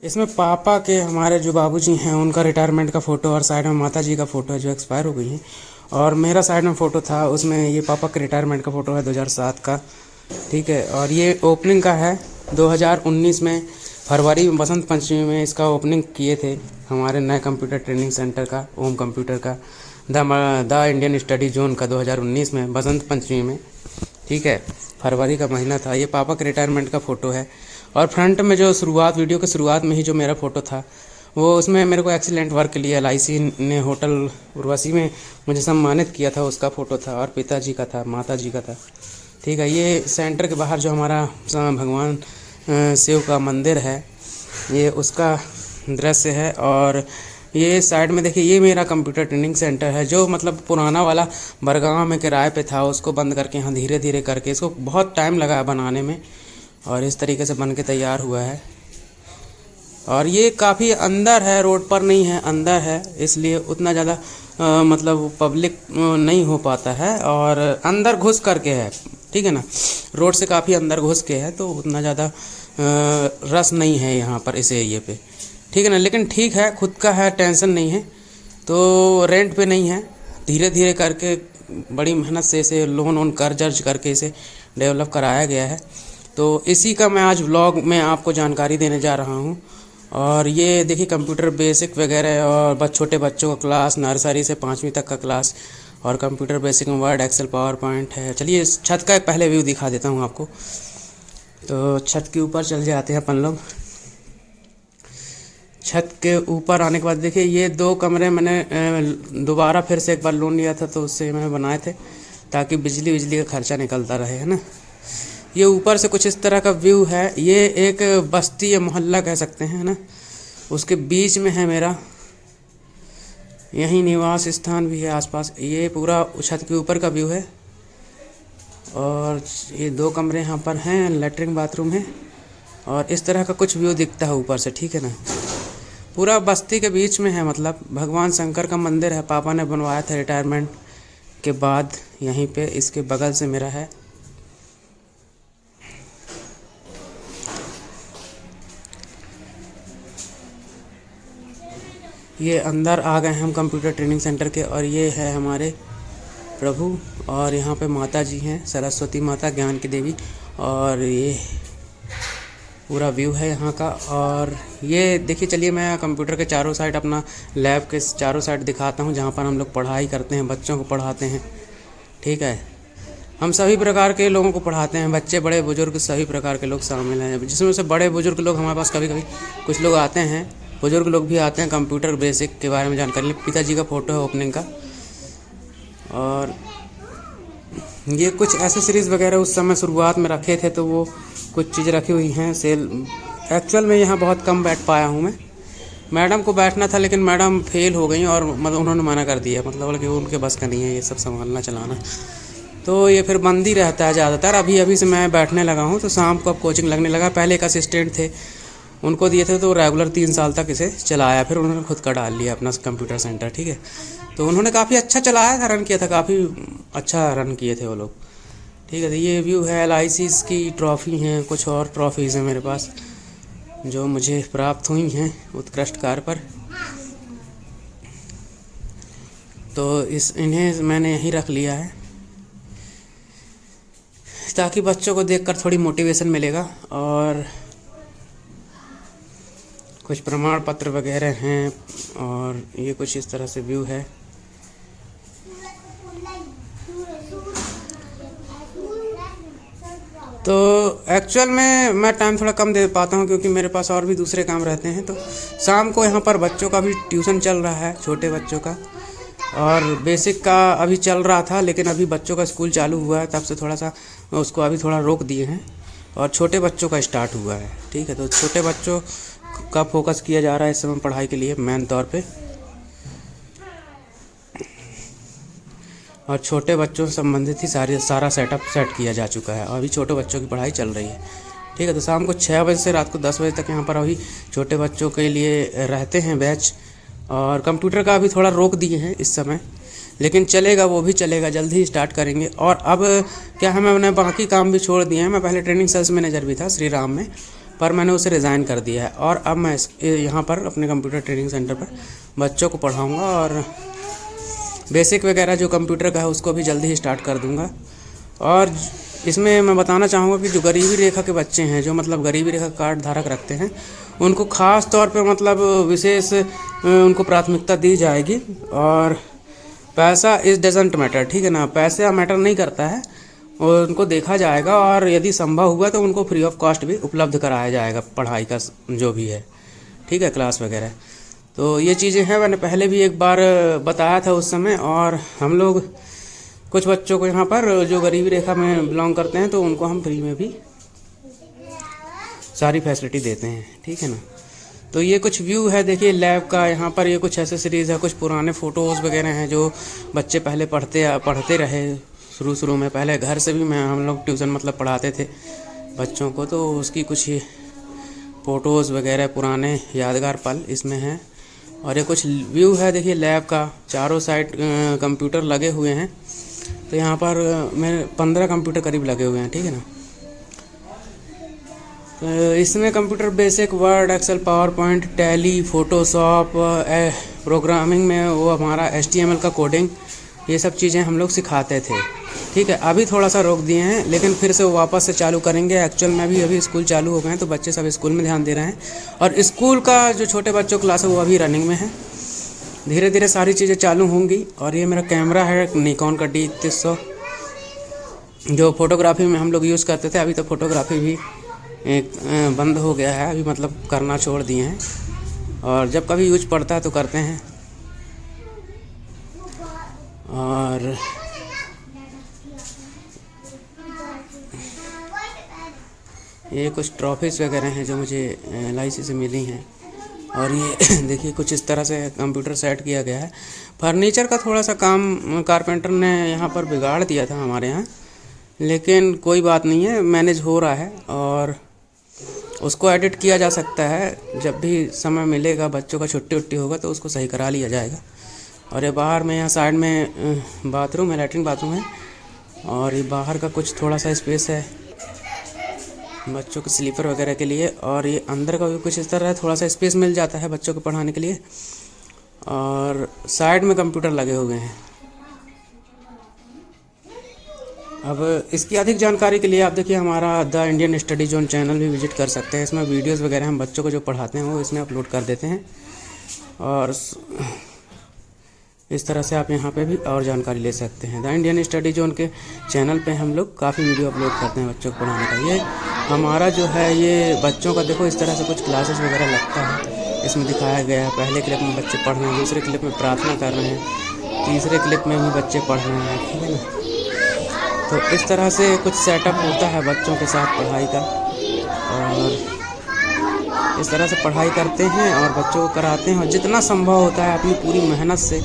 इसमें पापा के हमारे जो बाबूजी हैं उनका रिटायरमेंट का फ़ोटो और साइड में माता जी का फ़ोटो है जो एक्सपायर हो गई हैं। और मेरा साइड में फ़ोटो था, उसमें ये पापा के रिटायरमेंट का फ़ोटो है 2007 का। ठीक है, और ये ओपनिंग का है 2019 में फरवरी में बसंत पंचमी में इसका ओपनिंग किए थे हमारे नए कंप्यूटर ट्रेनिंग सेंटर का, ओम कंप्यूटर का, द इंडियन स्टडी जोन का 2019 में बसंत पंचमी में। ठीक है, फरवरी का महीना था। ये पापा के रिटायरमेंट का फ़ोटो है। और फ्रंट में जो शुरुआत, वीडियो के शुरुआत में ही जो मेरा फ़ोटो था वो, उसमें मेरे को एक्सीलेंट वर्क के लिए LIC ने होटल उर्वशी में मुझे सम्मानित किया था, उसका फ़ोटो था। और पिताजी का था, माता जी का था। ठीक है, ये सेंटर के बाहर जो हमारा भगवान शिव का मंदिर है, ये उसका दृश्य है। और ये साइड में देखिए, ये मेरा कंप्यूटर ट्रेनिंग सेंटर है जो मतलब पुराना वाला बरगांव में किराए पे था, उसको बंद करके यहाँ धीरे धीरे करके, इसको बहुत टाइम लगा है बनाने में और इस तरीके से बन के तैयार हुआ है। और ये काफ़ी अंदर है, रोड पर नहीं है, अंदर है, इसलिए उतना ज़्यादा मतलब पब्लिक नहीं हो पाता है। और अंदर घुस करके है, ठीक है ना, रोड से काफ़ी अंदर घुस के है, तो उतना ज़्यादा रस नहीं है यहाँ पर इस एरिए पे। ठीक है ना, लेकिन ठीक है, खुद का है, टेंशन नहीं है, तो रेंट पे नहीं है। धीरे धीरे करके बड़ी मेहनत से इसे लोन वोन कर्ज करके इसे डेवलप कराया गया है। तो इसी का मैं आज व्लॉग में आपको जानकारी देने जा रहा हूँ। और ये देखिए कंप्यूटर बेसिक वगैरह और छोटे बच्चों का क्लास, नर्सरी से 5वीं तक का क्लास, और कंप्यूटर बेसिक में वर्ड, एक्सेल, पावर पॉइंट है। चलिए इस छत का एक पहले व्यू दिखा देता हूँ आपको। तो छत के ऊपर चल जाते हैं अपन लोग। छत के ऊपर आने के बाद देखिए, ये 2 कमरे मैंने दोबारा फिर से एक बार लोन लिया था, तो उससे मैंने बनाए थे ताकि बिजली का खर्चा निकलता रहे, है ना। ये ऊपर से कुछ इस तरह का व्यू है। ये एक बस्ती या मोहल्ला कह सकते हैं, है ना, उसके बीच में है मेरा, यहीं निवास स्थान भी है आसपास। ये पूरा छत के ऊपर का व्यू है। और ये 2 कमरे यहाँ पर हैं, लेटरिन बाथरूम है, और इस तरह का कुछ व्यू दिखता है ऊपर से। ठीक है ना, पूरा बस्ती के बीच में है, मतलब भगवान शंकर का मंदिर है, पापा ने बनवाया था रिटायरमेंट के बाद यहीं पे। इसके बगल से मेरा है। ये अंदर आ गए हम कंप्यूटर ट्रेनिंग सेंटर के, और ये है हमारे प्रभु, और यहाँ पे माता जी हैं, सरस्वती माता, ज्ञान की देवी। और ये पूरा व्यू है यहाँ का। और ये देखिए, चलिए मैं कंप्यूटर के चारों साइड, अपना लैब के चारों साइड दिखाता हूँ, जहाँ पर हम लोग पढ़ाई करते हैं, बच्चों को पढ़ाते हैं। ठीक है, हम सभी प्रकार के लोगों को पढ़ाते हैं, बच्चे, बड़े, बुजुर्ग, सभी प्रकार के लोग शामिल हैं, जिसमें से बड़े बुजुर्ग लोग हमारे पास कभी कभी कुछ लोग आते हैं, बुजुर्ग लोग भी आते हैं कंप्यूटर बेसिक के बारे में जानकारी। पिताजी का फ़ोटो है ओपनिंग का। और ये कुछ एसेसरीज़ वगैरह उस समय शुरुआत में रखे थे, तो वो कुछ चीज़ रखी हुई हैं सेल। एक्चुअल में यहाँ बहुत कम बैठ पाया हूँ मैं। मैडम को बैठना था, लेकिन मैडम फेल हो गई और मतलब उन्होंने मना कर दिया, मतलब कि उनके बस का नहीं है ये सब संभालना चलाना। तो ये फिर बंद ही रहता है ज़्यादातर। अभी से मैं बैठने लगा हूँ, तो शाम को अब कोचिंग लगने लगा। पहले एक असिस्टेंट थे, उनको दिए थे, तो रेगुलर 3 साल तक इसे चलाया, फिर उन्होंने खुद का डाल लिया अपना कंप्यूटर सेंटर। ठीक है, तो उन्होंने काफ़ी अच्छा चलाया था, रन किया था, काफ़ी अच्छा रन किए थे वो लोग। ठीक है, तो ये व्यू है। LIC की ट्रॉफ़ी हैं, कुछ और ट्रॉफ़ीज़ हैं मेरे पास जो मुझे प्राप्त हुई हैं उत्कृष्ट कार्य पर। तो इन्हें मैंने यहीं रख लिया है, ताकि बच्चों को देखकर थोड़ी मोटिवेशन मिलेगा। और कुछ प्रमाण पत्र वगैरह हैं, और ये कुछ इस तरह से व्यू है। तो एक्चुअल में मैं टाइम थोड़ा कम दे पाता हूँ, क्योंकि मेरे पास और भी दूसरे काम रहते हैं। तो शाम को यहाँ पर बच्चों का भी ट्यूशन चल रहा है, छोटे बच्चों का, और बेसिक का अभी चल रहा था, लेकिन अभी बच्चों का स्कूल चालू हुआ है, तब से थोड़ा सा उसको अभी थोड़ा रोक दिए हैं, और छोटे बच्चों का स्टार्ट हुआ है। ठीक है, तो छोटे बच्चों का फोकस किया जा रहा है इस समय पढ़ाई के लिए मेन तौर पे, और छोटे बच्चों से संबंधित ही सारा सेटअप सेट किया जा चुका है, और अभी छोटे बच्चों की पढ़ाई चल रही है। ठीक है, तो शाम को 6 बजे से रात को 10 बजे तक यहाँ पर अभी छोटे बच्चों के लिए रहते हैं बैच। और कंप्यूटर का अभी थोड़ा रोक दिए हैं इस समय, लेकिन चलेगा, वो भी चलेगा, जल्द ही स्टार्ट करेंगे। और अब क्या है, मैंने बाकी काम भी छोड़ दिए हैं। मैं पहले ट्रेनिंग सेल्स मैनेजर भी था श्री राम में, पर मैंने उसे रिज़ाइन कर दिया है। और अब मैं यहाँ पर अपने कंप्यूटर ट्रेनिंग सेंटर पर बच्चों को पढ़ाऊँगा और बेसिक वगैरह जो कंप्यूटर का है उसको भी जल्दी ही स्टार्ट कर दूँगा। और इसमें मैं बताना चाहूँगा कि जो गरीबी रेखा के बच्चे हैं, जो मतलब गरीबी रेखा कार्ड धारक रखते हैं, उनको ख़ास तौर पे मतलब विशेष उनको प्राथमिकता दी जाएगी। और पैसा इज़ डजेंट मैटर, ठीक है ना, पैसा मैटर नहीं करता है, और उनको देखा जाएगा और यदि संभव हुआ तो उनको फ्री ऑफ कॉस्ट भी उपलब्ध कराया जाएगा पढ़ाई का जो भी है, ठीक है, क्लास वगैरह। तो ये चीज़ें हैं, मैंने पहले भी एक बार बताया था उस समय। और हम लोग कुछ बच्चों को यहाँ पर जो गरीबी रेखा में बिलोंग करते हैं तो उनको हम फ्री में भी सारी फैसिलिटी देते हैं, ठीक है ना। तो ये कुछ व्यू है, देखिए लैब का। यहाँ पर ये कुछ एसेसरीज़ है, कुछ पुराने फ़ोटोज़ वगैरह हैं जो बच्चे पहले पढ़ते रहे शुरू में। पहले घर से भी हम लोग ट्यूशन मतलब पढ़ाते थे बच्चों को, तो उसकी कुछ फ़ोटोज़ वगैरह पुराने यादगार पल इसमें हैं। और ये कुछ व्यू है, देखिए लैब का। चारों साइड कंप्यूटर लगे हुए हैं, तो यहाँ पर मेरे 15 कंप्यूटर करीब लगे हुए हैं, ठीक है ना। तो इसमें computer basic Word, Excel, PowerPoint, Tally, Photoshop, programming में वो हमारा HTML का कोडिंग, ये सब चीज़ें हम लोग सिखाते थे, ठीक है। अभी थोड़ा सा रोक दिए हैं, लेकिन फिर से वो वापस से चालू करेंगे। एक्चुअल में भी अभी स्कूल चालू हो गए हैं, तो बच्चे सब स्कूल में ध्यान दे रहे हैं। और स्कूल का जो छोटे बच्चों क्लास है वो अभी रनिंग में है। धीरे धीरे सारी चीज़ें चालू होंगी। और ये मेरा कैमरा है निकॉन का D3100, जो फ़ोटोग्राफी में हम लोग यूज़ करते थे। अभी तो फ़ोटोग्राफी भी एक बंद हो गया है, अभी मतलब करना छोड़ दिए हैं, और जब कभी यूज पड़ता है तो करते हैं। और ये कुछ ट्रॉफीज़ वगैरह हैं जो मुझे LIC से मिली हैं। और ये देखिए कुछ इस तरह से कंप्यूटर सेट किया गया है। फर्नीचर का थोड़ा सा काम कारपेंटर ने यहाँ पर बिगाड़ दिया था हमारे यहाँ, लेकिन कोई बात नहीं है, मैनेज हो रहा है और उसको एडिट किया जा सकता है। जब भी समय मिलेगा, बच्चों का छुट्टी उट्टी होगा तो उसको सही करा लिया जाएगा। और ये बाहर में यहाँ साइड में बाथरूम है, लैट्रिन बाथरूम है। और ये बाहर का कुछ थोड़ा सा स्पेस है बच्चों के स्लीपर वगैरह के लिए। और ये अंदर का भी कुछ इस तरह है, थोड़ा सा स्पेस मिल जाता है बच्चों को पढ़ाने के लिए। और साइड में कंप्यूटर लगे हुए हैं। अब इसकी अधिक जानकारी के लिए आप देखिए हमारा the Indian study zone channel भी विजिट कर सकते हैं। इसमें वीडियोस वगैरह हम बच्चों को जो पढ़ाते हैं वो इसमें अपलोड कर देते हैं। और इस तरह से आप यहाँ पे भी और जानकारी ले सकते हैं। द इंडियन स्टडी जोन के चैनल पे हम लोग काफ़ी वीडियो अपलोड करते हैं बच्चों को पढ़ाने का। ये हमारा जो है ये बच्चों का देखो इस तरह से कुछ क्लासेस वगैरह लगता है, इसमें दिखाया गया है। पहले क्लिप में बच्चे पढ़ रहे हैं, दूसरे क्लिप में प्रार्थना कर रहे हैं, तीसरे क्लिप में भी बच्चे पढ़ रहे हैं, ठीक है ना। तो इस तरह से कुछ सेटअप होता है बच्चों के साथ पढ़ाई का। और इस तरह से पढ़ाई करते हैं और बच्चों को कराते हैं, और जितना संभव होता है अपनी पूरी मेहनत से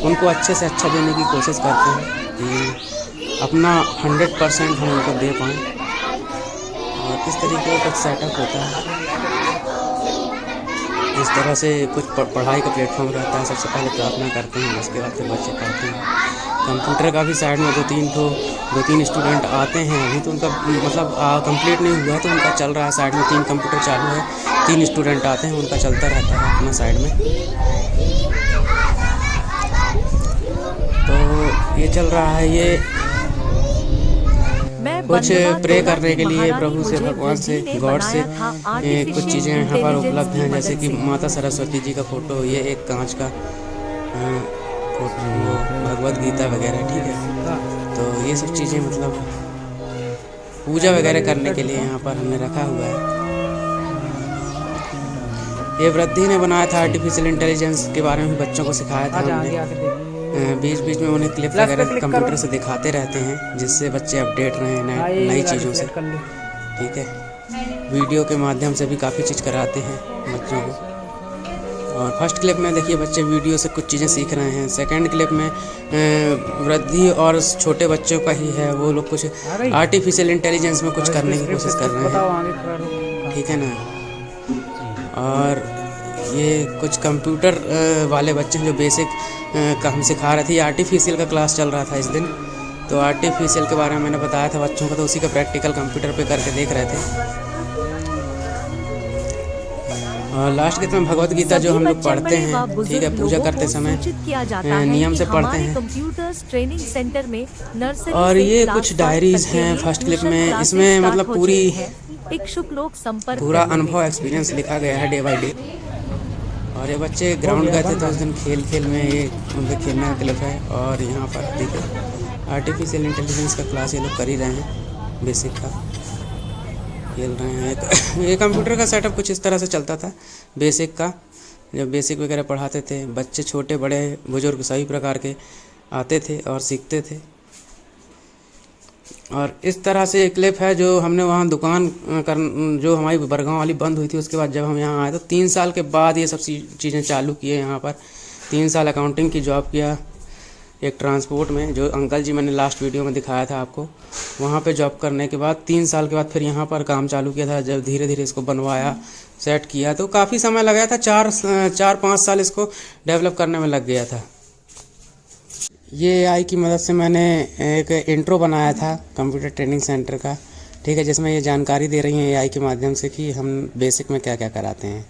उनको अच्छे से अच्छा देने की कोशिश करते हैं कि अपना 100% हम उनको दे पाएँ। और इस तरीके का कुछ सेटअप होता है। इस तरह से कुछ पढ़ाई का प्लेटफॉर्म रहता है। सबसे पहले प्रार्थना करते हैं, उसके बाद फिर बच्चे पढ़ते हैं। कंप्यूटर का भी साइड में दो तीन स्टूडेंट आते हैं। अभी तो उनका मतलब कंप्लीट नहीं हुआ है, तो उनका चल रहा है साइड में। 3 कंप्यूटर चालू है, 3 स्टूडेंट आते हैं, उनका चलता रहता है अपना साइड में। तो ये चल रहा है। ये कुछ प्रे करने के लिए प्रभु से, भगवान से, गॉड से कुछ चीज़ें यहाँ पर उपलब्ध हैं, जैसे कि माता सरस्वती जी का फ़ोटो, ये एक कांच का फोटो, भगवद गीता वगैरह, ठीक है। तो ये सब चीज़ें मतलब पूजा वगैरह करने के लिए यहाँ पर हमने रखा हुआ है। ये वृद्धि ने बनाया था, आर्टिफिशियल इंटेलिजेंस के बारे में बच्चों को सिखाया था हमने। बीच बीच में उन्हें क्लिप वगैरह कंप्यूटर से दिखाते रहते हैं, जिससे बच्चे अपडेट रहें नई चीज़ों से, ठीक है। वीडियो के माध्यम से भी काफ़ी चीज़ कराते हैं बच्चों को। और फर्स्ट क्लिप में देखिए बच्चे वीडियो से कुछ चीज़ें सीख रहे हैं। सेकंड क्लिप में वृद्धि और छोटे बच्चों का ही है, वो लोग कुछ आर्टिफिशियल इंटेलिजेंस में कुछ करने की कोशिश कर रहे हैं, ठीक है ना। और ये कुछ कंप्यूटर वाले बच्चे हैं जो बेसिक का हम सिखा रहे थे। ये आर्टिफिशियल का क्लास चल रहा था इस दिन, तो आर्टिफिशियल के बारे में मैंने बताया था बच्चों को, तो उसी का प्रैक्टिकल कंप्यूटर पे करके देख रहे थे। और लास्ट के में भगवत गीता जो हम लोग पढ़ते हैं, ठीक है, पूजा करते समय नियम से पढ़ते हैं। कंप्यूटर्स ट्रेनिंग सेंटर में नर्सरी और ये कुछ डायरीज हैं फर्स्ट क्लिप में, इसमें मतलब पूरी इच्छुक लोग संपर्क पूरा अनुभव एक्सपीरियंस लिखा गया है डे बाय डे। और ये बच्चे ग्राउंड गए थे तो उस दिन खेल में ये उनके खेलने का क्लिप है। और यहाँ पर देखिए आर्टिफिशियल इंटेलिजेंस का क्लास ये लोग कर ही रहे हैं, बेसिक का खेल रहे हैं। ये कंप्यूटर का सेटअप कुछ इस तरह से चलता था बेसिक का, जब बेसिक वगैरह पढ़ाते थे बच्चे छोटे बड़े बुजुर्ग सभी प्रकार के आते थे और सीखते थे। और इस तरह से एक क्लिप है जो हमने वहाँ दुकान जो हमारी बरगांव वाली बंद हुई थी, उसके बाद जब हम यहाँ आए तो 3 साल के बाद ये सब चीज़ें चालू किए यहाँ पर। 3 साल अकाउंटिंग की जॉब किया एक ट्रांसपोर्ट में, जो अंकल जी मैंने लास्ट वीडियो में दिखाया था आपको, वहाँ पे जॉब करने के बाद 3 साल के बाद फिर यहाँ पर काम चालू किया था। जब धीरे धीरे इसको बनवाया सेट किया तो काफ़ी समय लगा था, 4-5 साल इसको डेवलप करने में लग गया था। ये AI की मदद से मैंने एक इंट्रो बनाया था कंप्यूटर ट्रेनिंग सेंटर का, ठीक है, जिसमें ये जानकारी दे रही हैं AI के माध्यम से कि हम बेसिक में क्या क्या कराते हैं।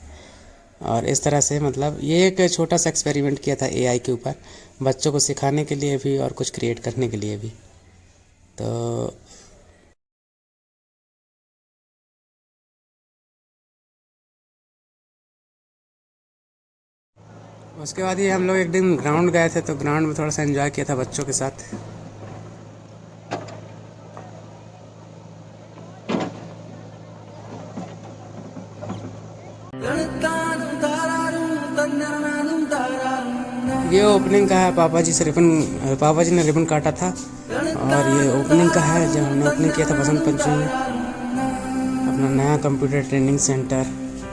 और इस तरह से मतलब ये एक छोटा सा एक्सपेरिमेंट किया था AI के ऊपर, बच्चों को सिखाने के लिए भी और कुछ क्रिएट करने के लिए भी। तो उसके बाद ये हम लोग एक दिन ग्राउंड गए थे, तो ग्राउंड में थोड़ा सा एंजॉय किया था बच्चों के साथ। ये ओपनिंग का है, पापा जी ने रिबन काटा था। और ये ओपनिंग का है जब हमने ओपनिंग किया था बसंत पंचमी में अपना नया कंप्यूटर ट्रेनिंग सेंटर,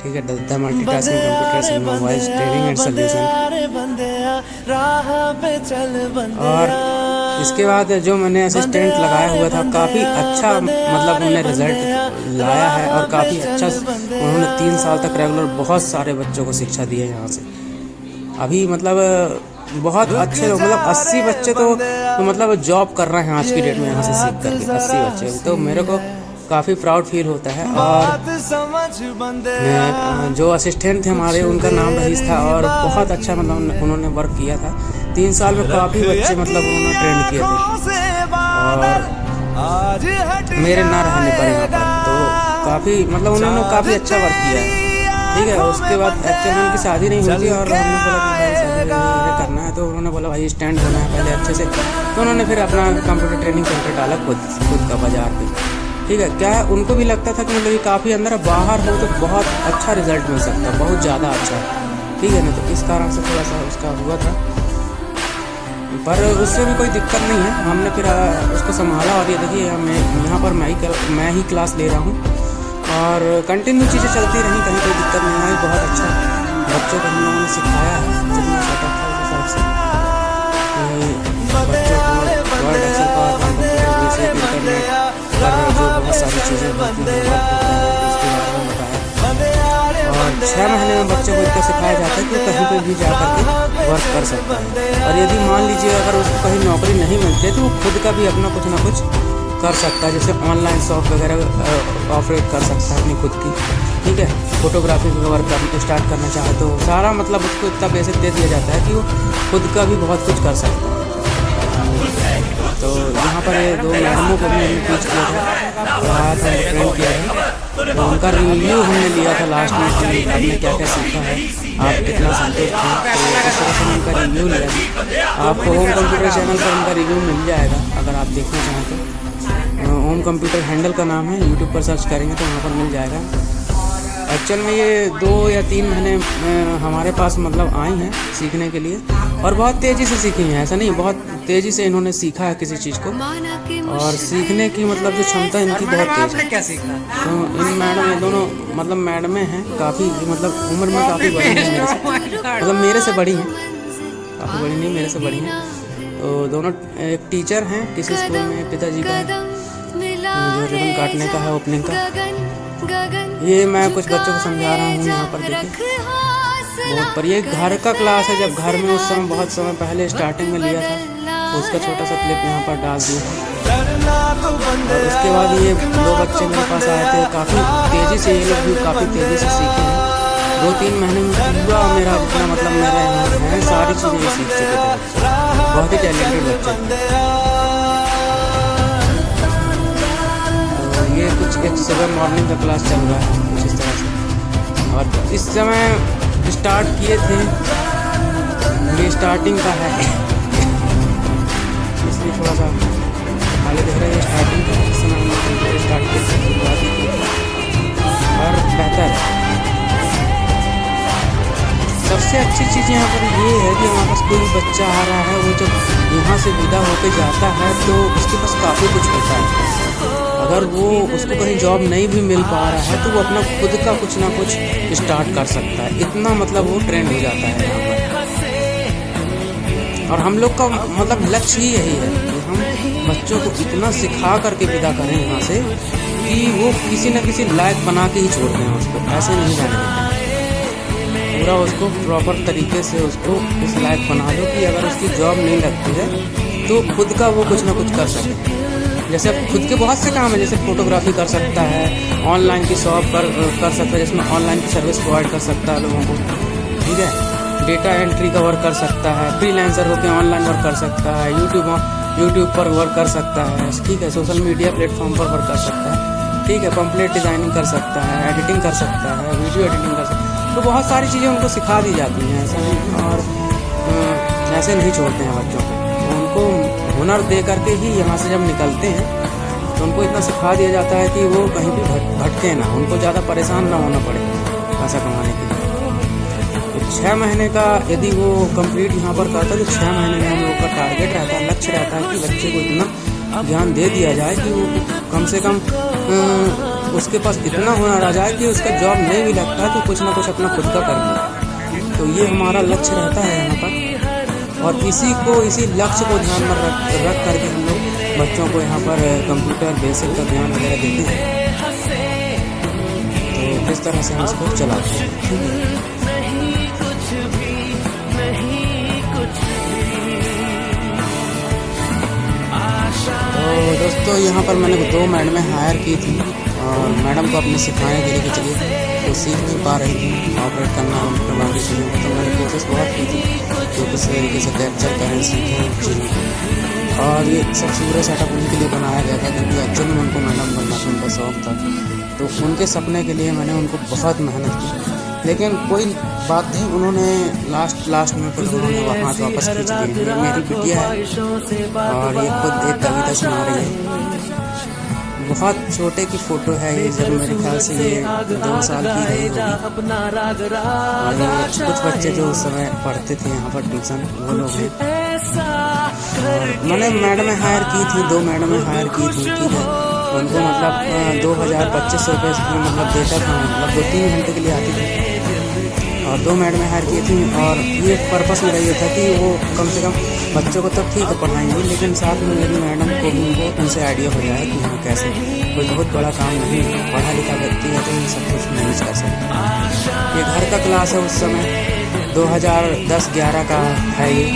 ठीक है, Dadda multitasking computers and mobile training and solution. और इसके बाद जो मैंने असिस्टेंट लगाया हुआ था, काफ़ी अच्छा मतलब उन्होंने रिजल्ट लाया है और काफ़ी अच्छा उन्होंने 3 साल तक रेगुलर बहुत सारे बच्चों को शिक्षा दी है यहाँ से। अभी मतलब बहुत अच्छे मतलब 80 बच्चे तो मतलब जॉब कर रहे हैं आज की डेट में यहाँ से सीख करके 80 बच्चे, तो मेरे को काफ़ी प्राउड फील होता है। और जो असिस्टेंट थे हमारे उनका नाम रहीस था और बहुत अच्छा मतलब उन्होंने वर्क किया था। 3 साल में काफ़ी बच्चे मतलब उन्होंने ट्रेंड किए थे और मेरे ना रहने पर यहाँ पर, तो काफ़ी मतलब उन्होंने काफ़ी अच्छा वर्क किया है, ठीक है। उसके बाद एक्चुअली में उनकी शादी नहीं हुई थी और हमने बोला कि भाई शादी करना है, तो उन्होंने बोला भाई स्टैंड होना है पहले अच्छे से, तो उन्होंने फिर अपना कंप्यूटर ट्रेनिंग सेंटर डाला खुद का बाज़ार पे, ठीक है। क्या है उनको भी लगता था कि मतलब ये काफ़ी अंदर बाहर हो तो बहुत अच्छा रिजल्ट मिल सकता है, बहुत ज़्यादा अच्छा, ठीक है ना। तो इस कारण से थोड़ा सा उसका हुआ था, पर उससे भी कोई दिक्कत नहीं है, हमने फिर उसको संभाला। और ये देखिए यहाँ पर मैं ही क्लास ले रहा हूँ और कंटिन्यू चीज़ें चलती रहीं, कहीं कोई दिक्कत नहीं आई। बहुत अच्छा बच्चों को हम लोगों ने सिखाया है, जितना सेटअप था उस हिसाब से बच्चों को Word Excel power basic internet पर जो बहुत सारी चीज़ें होती हैं उसके बारे में बताया। और 6 महीने में बच्चों को इतना सिखाया जाता है कि कहीं पर भी जा करके वर्क कर सकता है। और यदि मान लीजिए अगर उसको कहीं नौकरी नहीं मिलती है तो वो खुद का भी अपना कुछ ना कुछ कर सकता है, जैसे ऑनलाइन शॉप वगैरह ऑपरेट कर सकता है अपनी खुद की, ठीक है। फोटोग्राफी का वर्क स्टार्ट करना चाहे तो सारा मतलब उसको इतना बेसिक दे दिया जाता है कि वो खुद का भी बहुत कुछ कर सकता है। तो यहाँ पर ये 2 मैडमों को भी हमने टीच किया था, पढ़ाया था, ट्रेन किया है, तो उनका रिव्यू हमने लिया था लास्ट में कि आपने क्या क्या सीखा है, आप कितना संतुष्ट हैं। तो इस तरह से उनका रिव्यू लिया, आपको होम कंप्यूटर चैनल पर उनका रिव्यू मिल जाएगा अगर आप देखना चाहें तो। होम कंप्यूटर हैंडल का नाम है, यूट्यूब पर सर्च करेंगे तो वहाँ पर मिल जाएगा। एक्चुअल में ये 2 या 3 महीने हमारे पास मतलब आई हैं सीखने के लिए और बहुत तेज़ी से सीखी हैं, ऐसा नहीं, बहुत तेज़ी से इन्होंने सीखा है किसी चीज़ को और सीखने की मतलब जो क्षमता इनकी बहुत तेज़ है। क्या सीखा? तो इन मैडम ये दोनों मतलब मैडमें हैं, काफ़ी मतलब उम्र में काफ़ी बड़ी हैं मेरे से, मतलब मेरे से बड़ी हैं, काफ़ी बड़ी नहीं मेरे से बड़ी हैं। तो दोनों एक टीचर हैं किसी स्कूल में, पिताजी का जो रिबन काटने का है ओपनिंग का। ये मैं कुछ बच्चों को समझा रहा हूँ यहाँ पर, देखिए बहुत। पर ये घर का क्लास है, जब घर में उस समय बहुत समय पहले स्टार्टिंग में लिया था, उसका छोटा सा क्लिप यहाँ पर डाल दिया। और उसके बाद ये 2 बच्चे मेरे पास आए थे, काफ़ी तेज़ी से ये लोग भी काफ़ी तेज़ी से सीखे हैं 2-3 महीने में पूरा मेरा जितना मतलब मेरे यहाँ है सारी चीज़ें ये सीख चुके थे। बहुत ही टैलेंटेड बच्चे थे। तो ये कुछ एक सुबह मॉर्निंग का क्लास चल रहा है कुछ इस तरह से। और इस समय स्टार्ट किए थे, ये स्टार्टिंग का है इसलिए थोड़ा सा आगे दिख रहा है। ये स्टार्टिंग का इस समय हम स्टार्ट किए थे, शुरुआत ही की और बेहतर है। सबसे अच्छी चीज़ यहाँ पर ये है कि हमारे पास कोई बच्चा आ रहा है, वो जब यहाँ से विदा होकर जाता है तो उसके पास काफ़ी कुछ होता है। अगर वो उसको कहीं जॉब नहीं भी मिल पा रहा है तो वो अपना खुद का कुछ ना कुछ स्टार्ट कर सकता है। इतना मतलब वो ट्रेंड हो जाता है यहाँ पर। और हम लोग का मतलब लक्ष्य ही यही है कि हम बच्चों को इतना सिखा करके विदा करें यहाँ से कि वो किसी न किसी लायक बना के ही छोड़ दें उसको, ऐसे नहीं जाने देते। पूरा उसको प्रॉपर तरीके से उसको इस लायक बना दो कि अगर उसकी जॉब नहीं लगती है तो खुद का वो कुछ ना कुछ कर सके। जैसे खुद के बहुत से काम है, जैसे फोटोग्राफी कर सकता है, ऑनलाइन की शॉप कर सकता है जिसमें ऑनलाइन की सर्विस प्रोवाइड कर सकता है लोगों को, ठीक है। डेटा एंट्री का वर्क कर सकता है, फ्रीलांसर होकर ऑनलाइन वर्क कर सकता है, यूट्यूब पर वर्क कर सकता है, ठीक है। सोशल मीडिया प्लेटफॉर्म पर वर्क कर सकता है, ठीक है। पम्पलेट डिज़ाइनिंग कर सकता है, एडिटिंग कर सकता है, वीडियो एडिटिंग कर सकता है। तो बहुत सारी चीज़ें उनको सिखा दी जाती हैं, ऐसा नहीं। और ऐसे नहीं छोड़ते हैं बच्चों को, तो उनको हुनर दे करके ही यहाँ से जब निकलते हैं तो उनको इतना सिखा दिया जाता है कि वो कहीं भी भटके ना, उनको ज़्यादा परेशान ना होना पड़े पैसा कमाने के लिए। 6 महीने का यदि वो कंप्लीट यहाँ पर करता है तो 6 महीने में हम लोग का टारगेट रहता है, लक्ष्य रहता है कि बच्चे को इतना ज्ञान दे दिया जाए कि वो कम से कम उसके पास इतना हुनर आ जाए कि उसका जॉब नहीं भी लगता है तो कुछ ना कुछ अपना खुद का कर ले। तो ये हमारा लक्ष्य रहता है यहाँ पर। और इसी लक्ष्य को ध्यान में रख करके हम लोग बच्चों को यहाँ पर कंप्यूटर बेसिक का ज्ञान वगैरह देते हैं। तो इस तरह से हम इसको चलाते हैं। तो दोस्तों यहाँ पर मैंने 2 मैडमें हायर की थी और मैडम को अपने सिखाने के लिए कि चलिए वो सीख नहीं पा रही थी ऑपरेट करना उनके बाकी चीज़ों को, तो मैंने कोशिश बहुत की थी कि किस तरीके से कैप्चर करें, सीखें चीज़ें। और ये सब पूरे सेटअप उनके लिए बनाया गया था क्योंकि एक्चुअली में उनको मैडम बनना था, उनका शौक था। तो उनके सपने के लिए मैंने उनको बहुत मेहनत की, लेकिन कोई बात नहीं, उन्होंने लास्ट में फिर उन्होंने हाथ वापस खींच दिए। मेरी बिटिया है और ये खुद एक कविता सुना रही है। बहुत छोटे की फ़ोटो है ये, जब मेरे ख्याल से ये 2 साल की रही होगी। और कुछ बच्चे जो उस समय पढ़ते थे यहाँ पर ट्यूशन, वो लोग हैं। मैंने मैडमें हायर की थी, 2 मैडमें हायर की थी, ठीक है। उनको मतलब 2,000-2,500 रुपये मतलब देता था, मतलब 2-3 घंटे के लिए आती थी। और 2 मैडमें हायर की थी और ये पर्पस मेरा ये था कि वो कम से कम बच्चों को तो ठीक है पढ़ाएंगे, लेकिन साथ में मेरी मैडम को भी उनसे आइडिया हो जाए कि हाँ कैसे, कोई बहुत बड़ा काम नहीं है, पढ़ा लिखा व्यक्ति है तो ये सब कुछ मैनेज कर सकता है। ये घर का क्लास है, उस समय 2010-11 का है। ये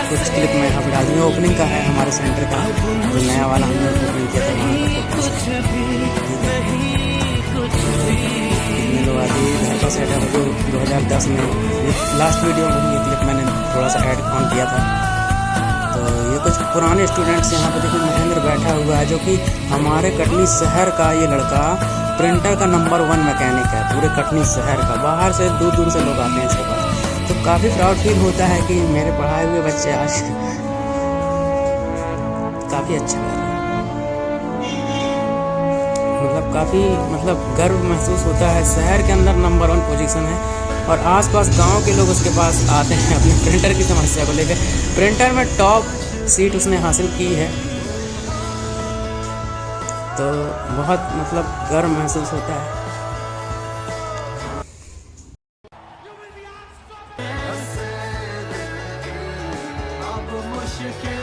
कुछ क्लिप में यहाँ पर डाल दूँगा, ओपनिंग का है हमारे सेंटर का, जो नया वाला हमने ओपनिंग किया था वहाँ घर का सेटअप जो 2010 में लास्ट वीडियो में ये क्लिप मैंने थोड़ा सा ऐड ऑन किया था। तो ये कुछ पुराने स्टूडेंट्स यहाँ पर देखिए, महेंद्र बैठा हुआ है जो कि हमारे कटनी शहर का ये लड़का प्रिंटर का नंबर 1 मैकेनिक है पूरे कटनी शहर का। बाहर से दूर दूर से लोग आते हैं इसके पास, तो काफ़ी प्राउड फील होता है कि मेरे पढ़ाए हुए बच्चे आज काफ़ी अच्छा कर रहे हैं। मतलब काफ़ी गर्व महसूस होता है। शहर के अंदर नंबर 1 पोजीशन है और आसपास गांव के लोग उसके पास आते हैं अपने प्रिंटर की समस्या को लेकर। प्रिंटर में टॉप सीट उसने हासिल की है, तो बहुत गर्व महसूस होता है। मुश्किल